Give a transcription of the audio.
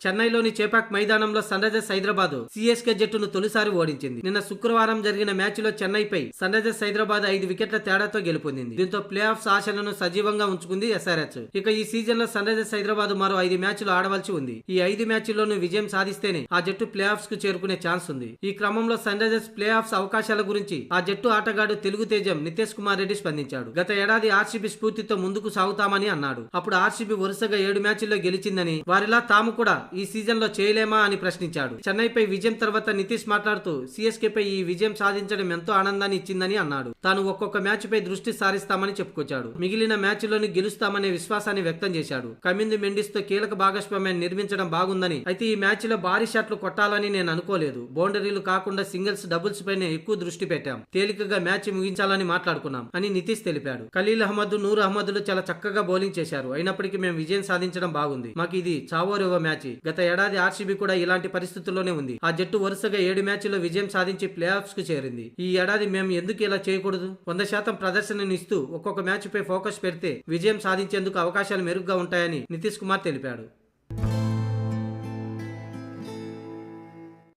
చెన్నైలోని చేపాక్ మైదానంలో sun Risers Hyderabad CSK జట్టును తొలిసారి ఓడించింది. నిన్న శుక్రవారం జరిగిన మ్యాచ్ లో చెన్నైపై సన్ రైజర్స్ హైదరాబాద్ 5 వికెట్ల తేడాతో గెలుపొందింది. దీంతో ప్లే ఆఫ్స్ ఆశలను సజీవంగా ఉంచుకుంది ఎస్ఆర్హెచ్. ఇక ఈ సీజన్ లో సన్ రైజర్స్ హైదరాబాద్ మరో 5 మ్యాచ్లు ఆడవలసి ఉంది. ఈ 5 మ్యాచ్ల్లోనూ విజయం సాధిస్తేనే ఆ జట్టు ప్లే ఆఫ్స్ కు చేరుకునే ఛాన్స్ ఉంది. ఈ క్రమంలో సన్ రైజర్స్ ప్లే ఆఫ్స్ అవకాశాల గురించి ఆ జట్టు ఆటగాడు తెలుగు తేజం నితేష్ కుమార్ రెడ్డి స్పందించాడు. గత ఏడాది ఆర్సీబీ స్ఫూర్తితో ముందుకు సాగుతామని అన్నాడు. అప్పుడు ఆర్సీబీ వరుసగా 7 మ్యాచ్ల్లో గెలిచిందని, వారిలా తాము కూడా ఈ సీజన్ లో చేయలేమా అని ప్రశ్నించాడు. చెన్నైపై విజయం తర్వాత నితీష్ మాట్లాడుతూ సిఎస్కే పై ఈ విజయం సాధించడం ఎంతో ఆనందాన్ని ఇచ్చిందని అన్నాడు. తాను ఒక్కొక్క మ్యాచ్ పై దృష్టి సారిస్తామని చెప్పుకొచ్చాడు. మిగిలిన మ్యాచ్ల్లోని గెలుస్తామనే విశ్వాసాన్ని వ్యక్తం చేశాడు. కమిందు మెండిస్ తో కీలక భాగస్వామ్యాన్ని నిర్మించడం బాగుందని, అయితే ఈ మ్యాచ్ లో భారీ షాట్లు కొట్టాలని నేను అనుకోలేదు. బౌండరీలు కాకుండా సింగిల్స్ డబుల్స్ పైనే ఎక్కువ దృష్టి పెట్టాం. తేలికగా మ్యాచ్ ముగించాలని మాట్లాడుకున్నాం అని నితీష్ తెలిపాడు. ఖలీల్ అహ్మద్, నూర్ అహ్మద్లు చాలా చక్కగా బౌలింగ్ చేశారు. అయినప్పటికీ మేము విజయం సాధించడం బాగుంది. మాకు ఇది చావోరేవో మ్యాచ్. గత ఏడాది ఆర్సీబీ కూడా ఇలాంటి పరిస్థితుల్లోనే ఉంది. ఆ జట్టు వరుసగా 7 మ్యాచ్ల్లో విజయం సాధించి ప్లే ఆఫ్స్ కు చేరింది. ఈ ఏడాది మేము ఎందుకు ఇలా చేయకూడదు? 100% ప్రదర్శనను ఇస్తూ ఒక్కొక్క మ్యాచ్ పై ఫోకస్ పెడితే విజయం సాధించేందుకు అవకాశాలు మెరుగ్గా ఉంటాయని నితీష్ కుమార్ తెలిపాడు.